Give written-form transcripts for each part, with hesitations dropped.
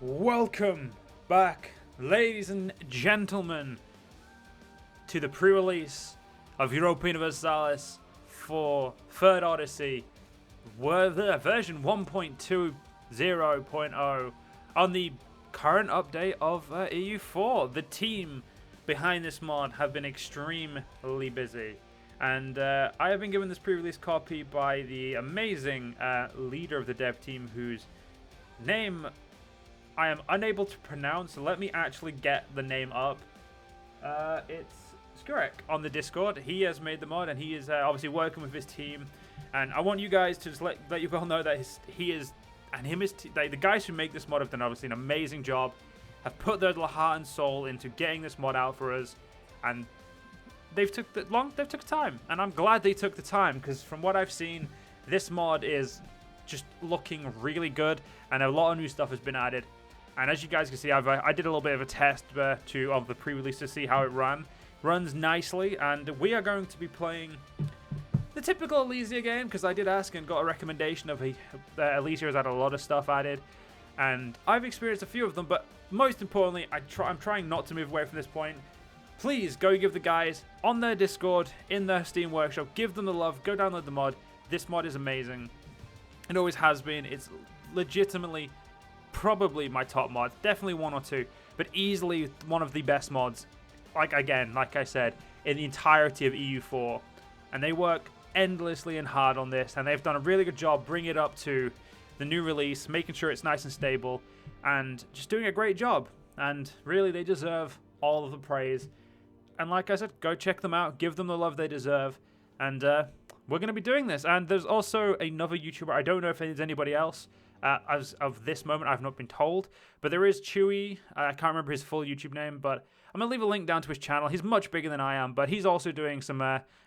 Welcome back, ladies and gentlemen, to the pre-release of Europa Universalis for Third Odyssey, version 1.20.0 on the current update of EU4. The team behind this mod have been extremely busy, and I have been given this pre-release copy by the amazing leader of the dev team, whose name I am unable to pronounce. So let me actually get the name up. It's Skurek on the Discord. He has made the mod, and he is obviously working with his team. And I want you guys to just let you all know that the guys who make this mod have done obviously an amazing job. Have put their heart and soul into getting this mod out for us, and they've took time. And I'm glad they took the time, because from what I've seen, this mod is just looking really good, and a lot of new stuff has been added. And as you guys can see, I did a little bit of a test of the pre-release to see how it runs nicely, and we are going to be playing the typical Elysium game, because I did ask and got a recommendation of Elysium has had a lot of stuff added, and I've experienced a few of them, but most importantly, I'm trying not to move away from this point. Please go give the guys on their Discord, in their Steam Workshop, give them the love, go download the mod. This mod is amazing. It always has been. It's legitimately probably my top mod. Definitely one or two, but easily one of the best mods. Like I said, in the entirety of EU4. And they work endlessly and hard on this, and they've done a really good job bringing it up to the new release, making sure it's nice and stable, and just doing a great job. And really, they deserve all of the praise. And like I said, go check them out, give them the love they deserve, and we're going to be doing this. And there's also another YouTuber. I don't know if there's anybody else. As of this moment, I've not been told. But there is Chewy. I can't remember his full YouTube name, but I'm going to leave a link down to his channel. He's much bigger than I am, but he's also doing some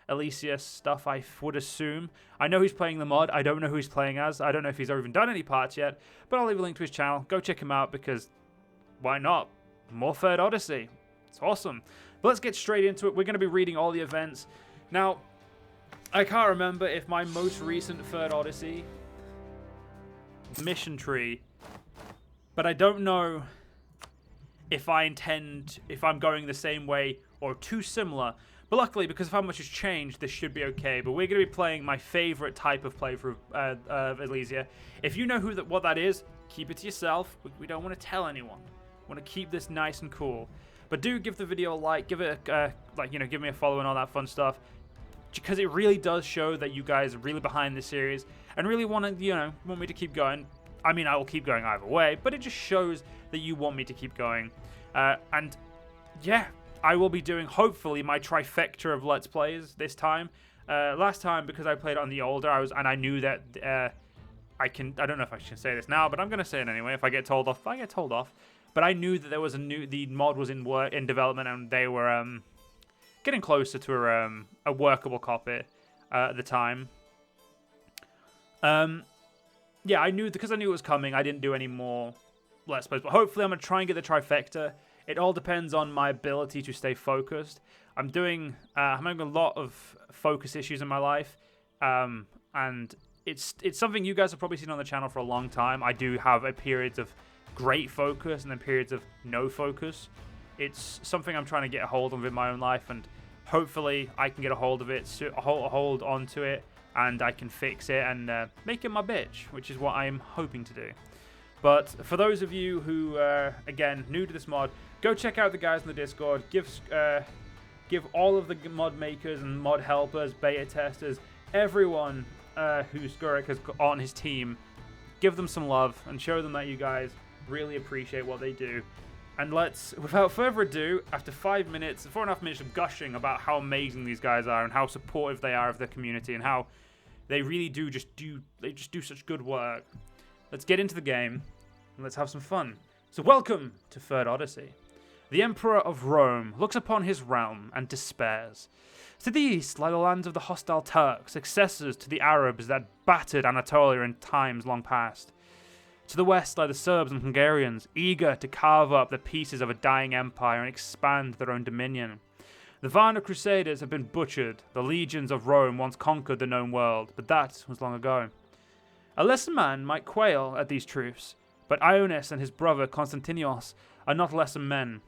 Elysium stuff, I would assume. I know he's playing the mod. I don't know who he's playing as. I don't know if he's even done any parts yet, but I'll leave a link to his channel. Go check him out, because why not? More Third Odyssey. It's awesome. But let's get straight into it. We're going to be reading all the events. Now, I can't remember if my most recent Third Odyssey mission tree, but I don't know if I'm going the same way or too similar. But luckily, because of how much has changed, this should be okay. But we're going to be playing my favorite type of playthrough of Elysium. If you know what that is, keep it to yourself. We don't want to tell anyone. We want to keep this nice and cool. But do give the video a like, give it give me a follow and all that fun stuff, because it really does show that you guys are really behind this series and really want me to keep going. I mean, I will keep going either way, but it just shows that you want me to keep going. And yeah, I will be doing, hopefully, my trifecta of Let's Plays this time. Last time, because I played on the older, I knew that I don't know if I should say this now, but I'm going to say it anyway. If I get told off, I get told off. But I knew that there was the mod was in development, and they were getting closer to a workable copy at the time. Yeah, I knew, because I knew it was coming, I didn't do any more Let's Plays, but hopefully I'm going to try and get the trifecta. It all depends on my ability to stay focused. I'm having a lot of focus issues in my life, and it's something you guys have probably seen on the channel for a long time. I do have periods of great focus and then periods of no focus. It's something I'm trying to get a hold of in my own life, and hopefully I can get a hold of it, hold onto it, and I can fix it and make it my bitch, which is what I'm hoping to do. But for those of you who are, again, new to this mod, go check out the guys in the Discord. Give all of the mod makers and mod helpers, beta testers, everyone who Skurek has got on his team, give them some love and show them that you guys really appreciate what they do. And let's, without further ado, after 4.5 minutes of gushing about how amazing these guys are and how supportive they are of their community and how they really do just do such good work, let's get into the game and let's have some fun. So welcome to Third Odyssey. The Emperor of Rome looks upon his realm and despairs. To the east lie the lands of the hostile Turks, successors to the Arabs that battered Anatolia in times long past. To the west lie the Serbs and Hungarians, eager to carve up the pieces of a dying empire and expand their own dominion. The Varna Crusaders have been butchered. The legions of Rome once conquered the known world, but that was long ago. A lesser man might quail at these truths, But Ionis and his brother Constantinos are not lesser men.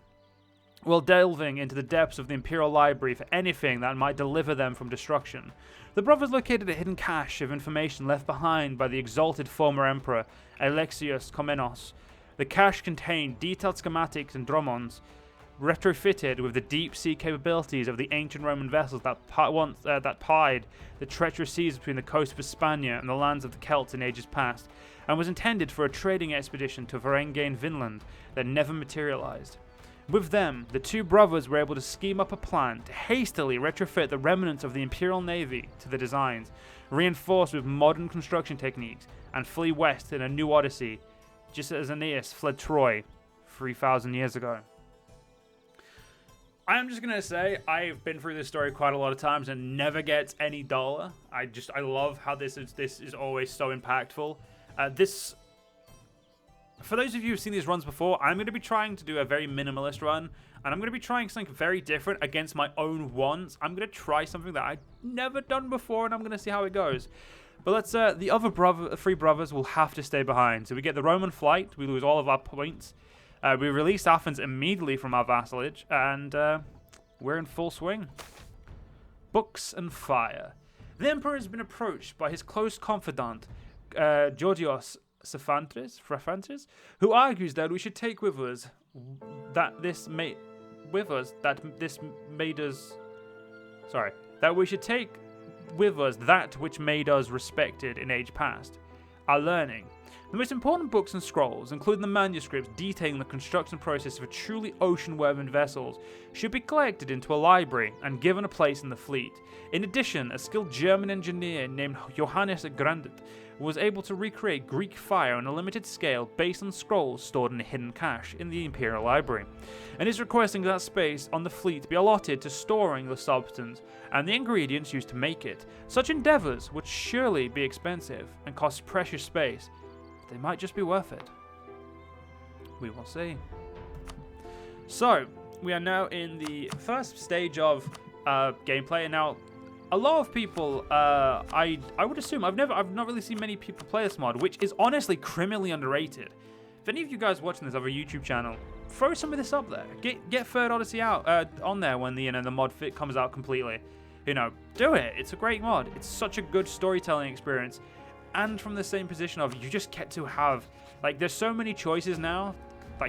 While delving into the depths of the Imperial Library for anything that might deliver them from destruction, the brothers located a hidden cache of information left behind by the exalted former emperor Alexius Komnenos. The cache contained detailed schematics and dromons, retrofitted with the deep-sea capabilities of the ancient Roman vessels that plied the treacherous seas between the coast of Hispania and the lands of the Celts in ages past, and was intended for a trading expedition to Varangian and Vinland that never materialized. With them, the two brothers were able to scheme up a plan to hastily retrofit the remnants of the Imperial Navy to the designs, reinforced with modern construction techniques, and flee west in a new Odyssey, just as Aeneas fled Troy 3,000 years ago. I'm just going to say, I've been through this story quite a lot of times and never gets any duller. I love how this is always so impactful. For those of you who've seen these runs before, I'm going to be trying to do a very minimalist run, and I'm going to be trying something very different against my own wants. I'm going to try something that I've never done before, and I'm going to see how it goes. But let's, the other three brothers will have to stay behind. So we get the Roman flight, we lose all of our points. We release Athens immediately from our vassalage, and we're in full swing. Books and fire. The Emperor has been approached by his close confidant, Georgios Fraphantes, who argues that we should take with us that we should take with us that which made us respected in age past, our learning. The most important books and scrolls, including the manuscripts detailing the construction process of truly ocean-woven vessels, should be collected into a library and given a place in the fleet. In addition, a skilled German engineer named Johannes Grandit was able to recreate Greek fire on a limited scale based on scrolls stored in a hidden cache in the Imperial Library, and is requesting that space on the fleet be allotted to storing the substance and the ingredients used to make it. Such endeavours would surely be expensive and cost precious space. They might just be worth it. We will see. So, we are now in the first stage of gameplay, and now a lot of people, I would assume, I've not really seen many people play this mod, which is honestly criminally underrated. If any of you guys watching this other YouTube channel, throw some of this up there. Get Third Odyssey out on there when the mod fit comes out completely. Do it. It's a great mod. It's such a good storytelling experience. And from the same position of, you just get to have, there's so many choices now,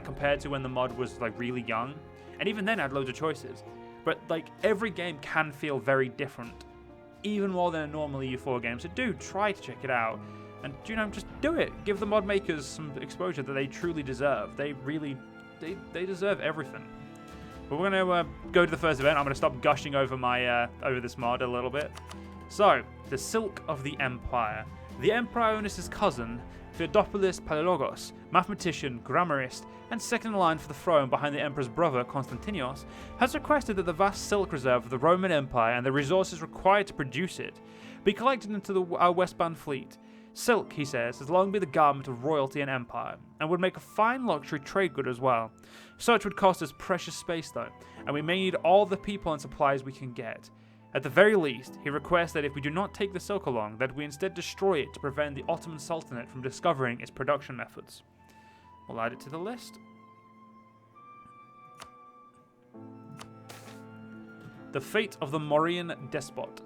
compared to when the mod was, really young. And even then, I had loads of choices. But, every game can feel very different, even more than a normal EU4 game. So do try to check it out. And, just do it. Give the mod makers some exposure that they truly deserve. They really, they deserve everything. But we're going to go to the first event. I'm going to stop gushing over over this mod a little bit. So, the Silk of the Empire. The Emperor Ionis' cousin, Theodopoulos Palaiologos, mathematician, grammarist, and second in line for the throne behind the Emperor's brother, Constantinos, has requested that the vast silk reserve of the Roman Empire and the resources required to produce it be collected into our westbound fleet. Silk, he says, has long been the garment of royalty and empire, and would make a fine luxury trade good as well. Such would cost us precious space though, and we may need all the people and supplies we can get. At the very least, he requests that if we do not take the silk along, that we instead destroy it to prevent the Ottoman Sultanate from discovering its production methods. We'll add it to the list. The fate of the Mauryan despot.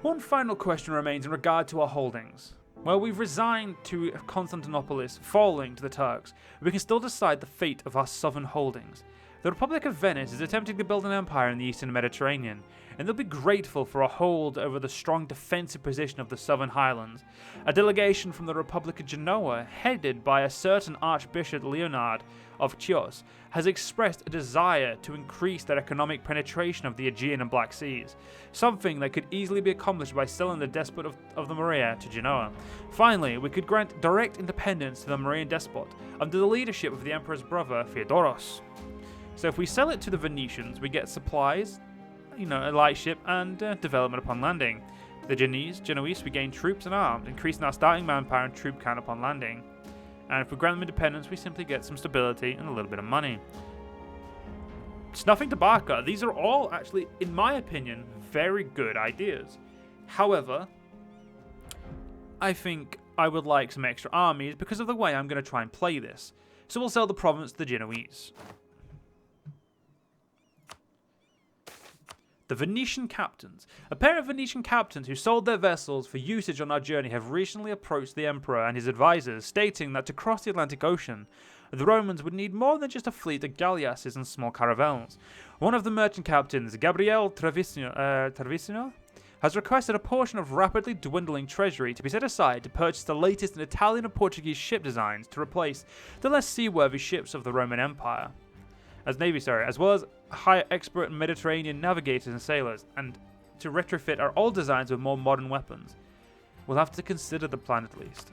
One final question remains in regard to our holdings. While we've resigned to Constantinopolis, falling to the Turks, we can still decide the fate of our southern holdings. The Republic of Venice is attempting to build an empire in the eastern Mediterranean, and they'll be grateful for a hold over the strong defensive position of the southern highlands. A delegation from the Republic of Genoa, headed by a certain Archbishop Leonard of Chios, has expressed a desire to increase their economic penetration of the Aegean and Black Seas, something that could easily be accomplished by selling the despot of the Morea to Genoa. Finally, we could grant direct independence to the Mauryan despot under the leadership of the Emperor's brother, Theodoros. So if we sell it to the Venetians, we get supplies, a light ship, and development upon landing. The Genoese, we gain troops and arms, increasing our starting manpower and troop count upon landing. And if we grant them independence, we simply get some stability and a little bit of money. It's nothing to bark at. These are all actually, in my opinion, very good ideas. However, I think I would like some extra armies because of the way I'm going to try and play this. So we'll sell the province to the Genoese. The Venetian captains. A pair of Venetian captains who sold their vessels for usage on our journey have recently approached the Emperor and his advisors, stating that to cross the Atlantic Ocean, the Romans would need more than just a fleet of galleasses and small caravels. One of the merchant captains, Gabriele Trevisino, has requested a portion of rapidly dwindling treasury to be set aside to purchase the latest in Italian and Portuguese ship designs to replace the less seaworthy ships of the Roman Empire. As well as hire expert Mediterranean navigators and sailors, and to retrofit our old designs with more modern weapons. We'll have to consider the plan at least.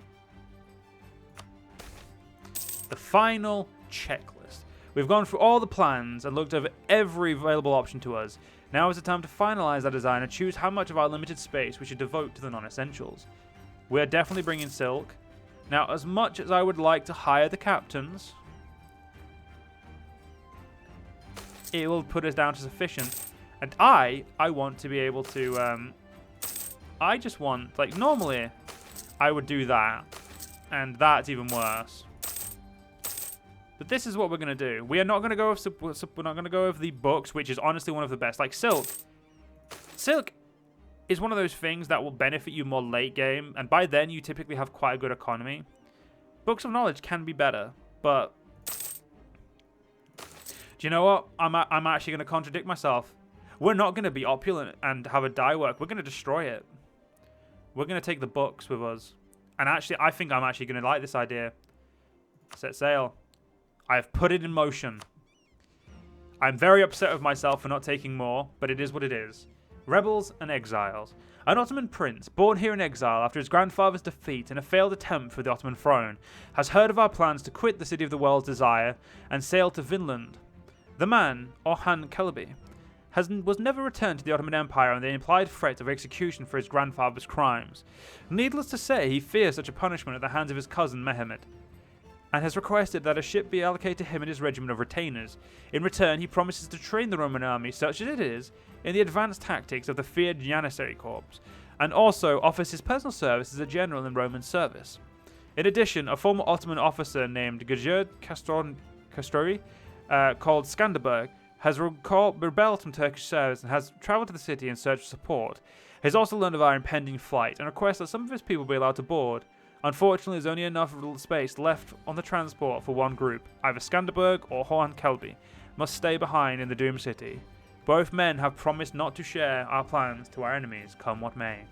The final checklist. We've gone through all the plans and looked over every available option to us. Now is the time to finalize our design and choose how much of our limited space we should devote to the non-essentials. We are definitely bringing silk. Now, as much as I would like to hire the captains, it will put us down to sufficient. And I want to be able to, I just want, like, normally I would do that, and that's even worse. But this is what we're gonna do. We are not gonna go with we're not gonna go with the books, which is honestly one of the best. Like silk. Silk is one of those things that will benefit you more late game, and by then you typically have quite a good economy. Books of knowledge can be better, but do you know what? I'm actually gonna contradict myself. We're not gonna be opulent and have a dye work. We're gonna destroy it. We're gonna take the books with us, and actually, I think I'm actually gonna like this idea. Set sail. I have put it in motion. I'm very upset with myself for not taking more, but it is what it is. Rebels and exiles. An Ottoman prince, born here in exile after his grandfather's defeat in a failed attempt for the Ottoman throne, has heard of our plans to quit the city of the world's desire and sail to Vinland. The man, Orhan Kelby, was never returned to the Ottoman Empire on the implied threat of execution for his grandfather's crimes. Needless to say, he fears such a punishment at the hands of his cousin Mehmed, and has requested that a ship be allocated to him and his regiment of retainers. In return, he promises to train the Roman army, such as it is, in the advanced tactics of the feared Janissary Corps, and also offers his personal service as a general in Roman service. In addition, a former Ottoman officer named Gajerd Castori, called Skanderberg, has rebelled from Turkish service and has travelled to the city in search of support. He has also learned of our impending flight and requests that some of his people be allowed to board. Unfortunately, there's only enough space left on the transport for one group. Either Skanderberg or Orhan Kelby must stay behind in the doomed city. Both men have promised not to share our plans to our enemies, come what may.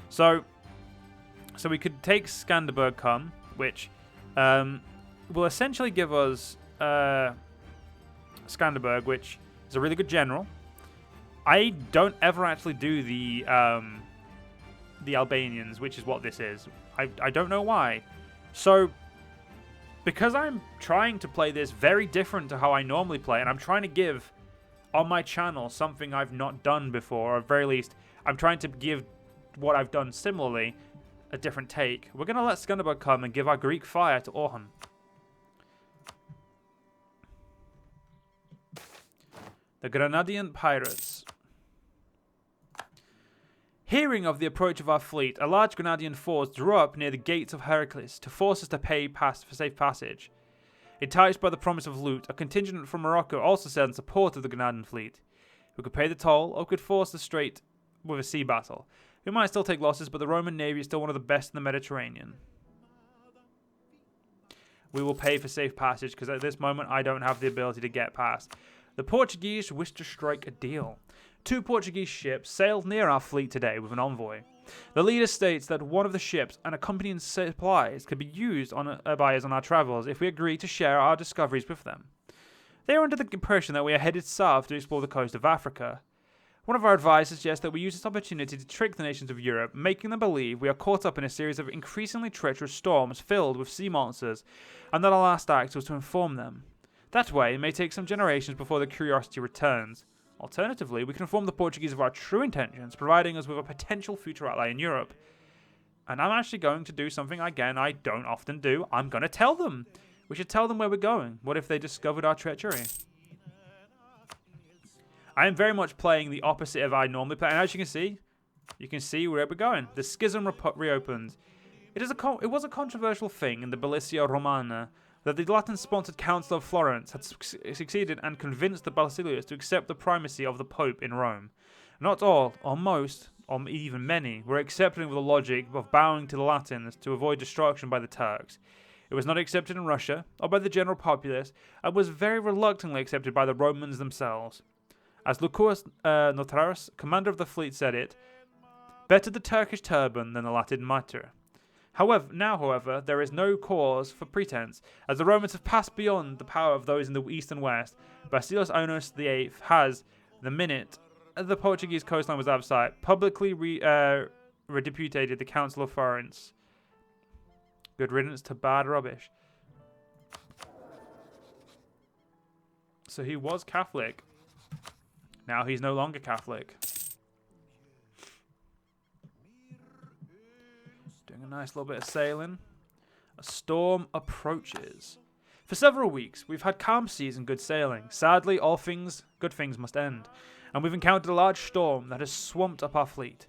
So we could take Skanderberg come, which will essentially give us Skanderberg, which is a really good general. I don't ever actually do the Albanians, which is what this is. I don't know why. So, because I'm trying to play this very different to how I normally play, and I'm trying to give on my channel something I've not done before, or at very least, I'm trying to give what I've done similarly a different take. We're going to let Skanderberg come and give our Greek fire to Orhan. The Granadian pirates. Hearing of the approach of our fleet, a large Granadian force drew up near the gates of Heracles to force us to pay for safe passage. Enticed by the promise of loot, a contingent from Morocco also sailed in support of the Granadian fleet. We could pay the toll, or could force the strait with a sea battle. We might still take losses, but the Roman navy is still one of the best in the Mediterranean. We will pay for safe passage, because at this moment I don't have the ability to get past. The Portuguese wish to strike a deal. 2 Portuguese ships sailed near our fleet today with an envoy. The leader states that one of the ships and accompanying supplies could be used by us on our travels if we agree to share our discoveries with them. They are under the impression that we are headed south to explore the coast of Africa. One of our advisors suggests that we use this opportunity to trick the nations of Europe, making them believe we are caught up in a series of increasingly treacherous storms filled with sea monsters, and that our last act was to inform them. That way, it may take some generations before the curiosity returns. Alternatively, we can inform the Portuguese of our true intentions, providing us with a potential future ally in Europe. And I'm actually going to do something, again, I don't often do. I'm going to tell them. We should tell them where we're going. What if they discovered our treachery? I am very much playing the opposite of I normally play. And as you can see where we're going. The schism reopened. It was a controversial thing in the Bellicia Romana that the Latin-sponsored Council of Florence had succeeded and convinced the Basileus to accept the primacy of the Pope in Rome. Not all, or most, or even many, were accepting with the logic of bowing to the Latins to avoid destruction by the Turks. It was not accepted in Russia, or by the general populace, and was very reluctantly accepted by the Romans themselves. As Lucius Notaras, commander of the fleet, said it, "Better the Turkish turban than the Latin mitre." However, there is no cause for pretense, as the Romans have passed beyond the power of those in the east and west. Basileus Ioannis VIII has, the minute the Portuguese coastline was out of sight, publicly repudiated the Council of Florence. Good riddance to bad rubbish. So he was Catholic. Now he's no longer Catholic. Doing a nice little bit of sailing. A storm approaches. For several weeks, we've had calm seas and good sailing. Sadly, all good things must end. And we've encountered a large storm that has swamped up our fleet.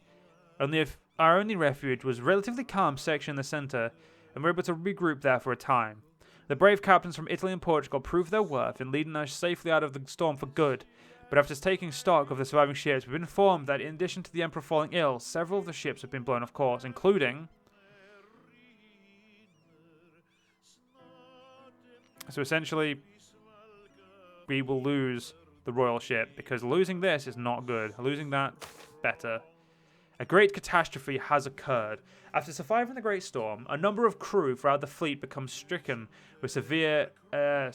Our only refuge was a relatively calm section in the centre, and we were able to regroup there for a time. The brave captains from Italy and Portugal proved their worth in leading us safely out of the storm for good. But after taking stock of the surviving ships, we've been informed that in addition to the Emperor falling ill, several of the ships have been blown off course, including... So essentially, we will lose the royal ship, because losing this is not good. Losing that, better. A great catastrophe has occurred. After surviving the Great Storm, a number of crew throughout the fleet become stricken with severe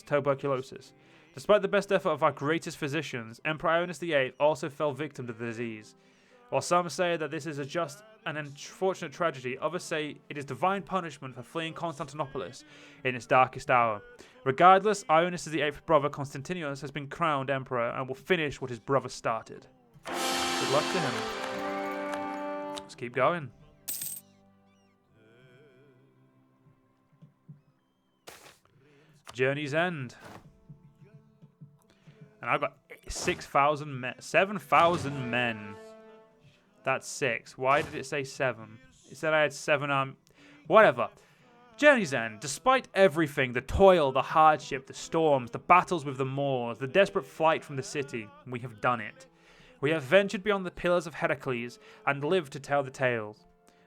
tuberculosis. Despite the best effort of our greatest physicians, Emperor Ioannis VIII also fell victim to the disease. While some say that this is just an unfortunate tragedy, others say it is divine punishment for fleeing Constantinople in its darkest hour. Regardless, Ioannis VIII's brother Constantinos has been crowned emperor and will finish what his brother started. Good luck to him. Let's keep going. Journey's End. And I've got 6,000 men. 7,000 men. That's 6. Why did it say 7? It said I had 7 whatever. Journey's End. Despite everything, the toil, the hardship, the storms, the battles with the Moors, the desperate flight from the city, we have done it. We have ventured beyond the pillars of Heracles and lived to tell the tales.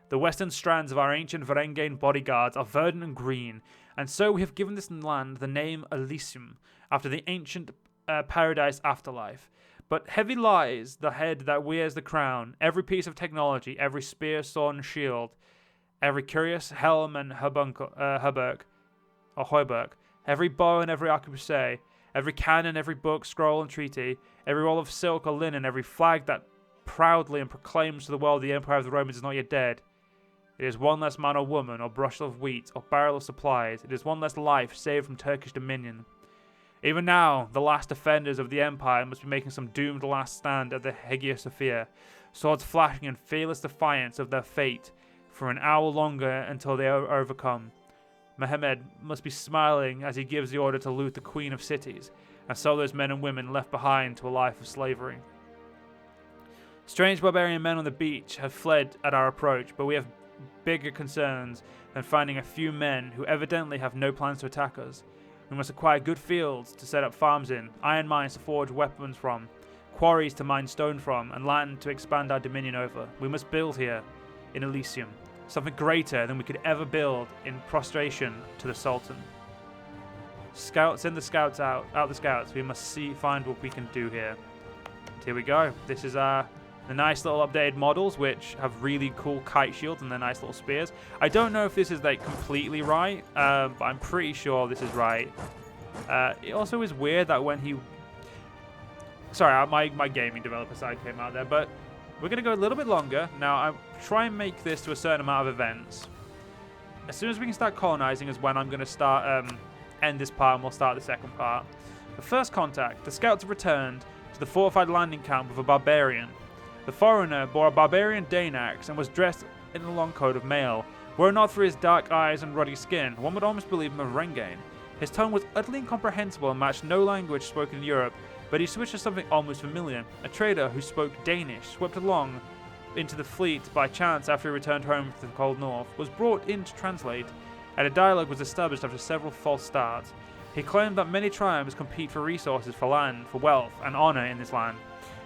The western strands of our ancient Varangian bodyguards are verdant and green, and so we have given this land the name Elysium, after the ancient paradise afterlife. But heavy lies the head that wears the crown, every piece of technology, every spear, sword, and shield, every curious helm and hauberk, every bow and every arquebuse, every cannon, every book, scroll, and treaty, every roll of silk or linen, every flag that proudly and proclaims to the world the empire of the Romans is not yet dead. It is one less man or woman, or bushel of wheat, or barrel of supplies. It is one less life saved from Turkish dominion. Even now, the last defenders of the empire must be making some doomed last stand at the Hagia Sophia, swords flashing in fearless defiance of their fate for an hour longer until they are overcome. Mehmed must be smiling as he gives the order to loot the Queen of Cities, and so those men and women left behind to a life of slavery. Strange barbarian men on the beach have fled at our approach, but we have bigger concerns than finding a few men who evidently have no plans to attack us. We must acquire good fields to set up farms in, iron mines to forge weapons from, quarries to mine stone from, and land to expand our dominion over. We must build here, in Elysium, something greater than we could ever build in prostration to the Sultan. Send the scouts out the scouts. We must find what we can do here. And here we go. This is the nice little updated models, which have really cool kite shields and their nice little spears. I don't know if this is like completely right, but I'm pretty sure this is right. It also is weird that when he... Sorry, my gaming developer side came out there, but we're going to go a little bit longer. Now, I try and make this to a certain amount of events. As soon as we can start colonizing is when I'm going to start end this part, and we'll start the second part. The first contact, the scouts have returned to the fortified landing camp with a barbarian. The foreigner bore a barbarian Dane axe and was dressed in a long coat of mail. Were it not for his dark eyes and ruddy skin, one would almost believe him a Varangian. His tongue was utterly incomprehensible and matched no language spoken in Europe, but he switched to something almost familiar. A trader who spoke Danish swept along into the fleet by chance after he returned home from the cold north, was brought in to translate, and a dialogue was established after several false starts. He claimed that many tribes compete for resources, for land, for wealth, and honor in this land,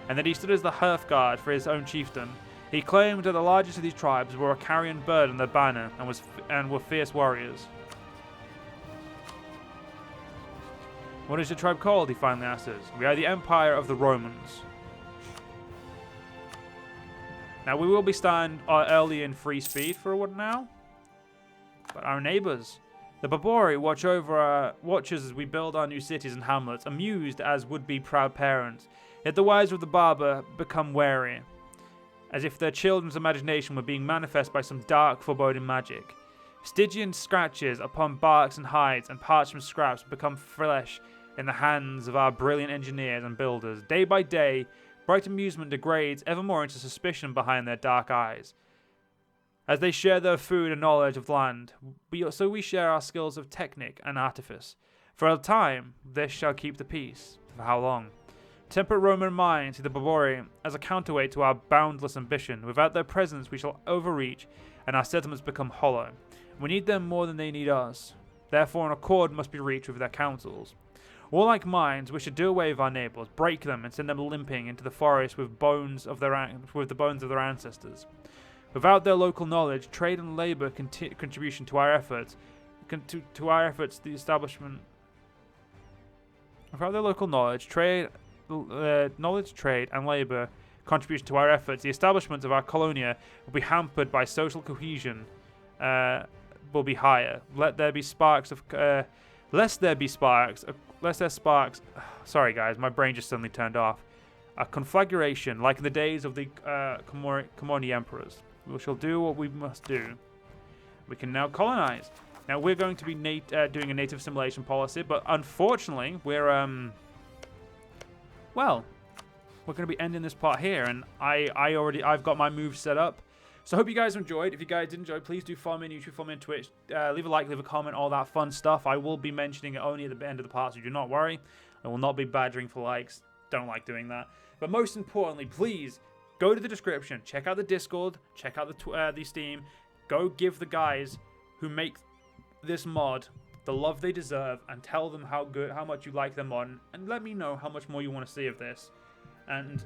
and that he stood as the hearth-guard for his own chiefdom. He claimed that the largest of these tribes were a carrion bird on their banner and were fierce warriors. What is your tribe called? He finally asked us. We are the Empire of the Romans. Now, we will be starting early in free speed for what now? But our neighbors, the Babori, watch us as we build our new cities and hamlets, amused as would-be proud parents. Yet the wives of the barber become wary, as if their children's imagination were being manifest by some dark, foreboding magic. Stygian scratches upon barks and hides and parchment scraps become flesh in the hands of our brilliant engineers and builders. Day by day, bright amusement degrades ever more into suspicion behind their dark eyes. As they share their food and knowledge of land, so we share our skills of technic and artifice. For a time, this shall keep the peace. For how long? Temperate Roman minds see the Babori as a counterweight to our boundless ambition. Without their presence, we shall overreach, and our settlements become hollow. We need them more than they need us. Therefore, an accord must be reached with their councils. Warlike minds wish to do away with our neighbours, break them, and send them limping into the forest with the bones of their ancestors. Without their local knowledge, trade and labour contribution to our efforts, the establishment. Without their local knowledge, trade, and labour contribution to our efforts, the establishment of our colonia will be hampered by social cohesion. Will be higher. Lest there sparks. Sorry, guys, my brain just suddenly turned off. A conflagration, like in the days of the Comorni emperors. We shall do what we must do. We can now colonize. Now we're going to be doing a native assimilation policy, but unfortunately, we're going to be ending this part here, and I've got my moves set up. So I hope you guys enjoyed. If you guys did enjoy, please do follow me on YouTube, follow me on Twitch. Leave a like, leave a comment, all that fun stuff. I will be mentioning it only at the end of the part, so do not worry. I will not be badgering for likes. Don't like doing that. But most importantly, please go to the description. Check out the Discord. Check out the Steam. Go give the guys who make this mod the love they deserve, and tell them how much you like their mod, and let me know how much more you want to see of this. And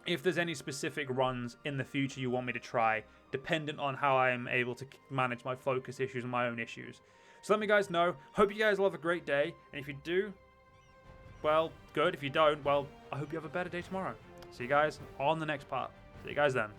if there's any specific runs in the future you want me to try, dependent on how I am able to manage my focus issues and my own issues. So let me guys know. Hope you guys will have a great day. And if you do, well, good. If you don't, well, I hope you have a better day tomorrow. See you guys on the next part. See you guys then.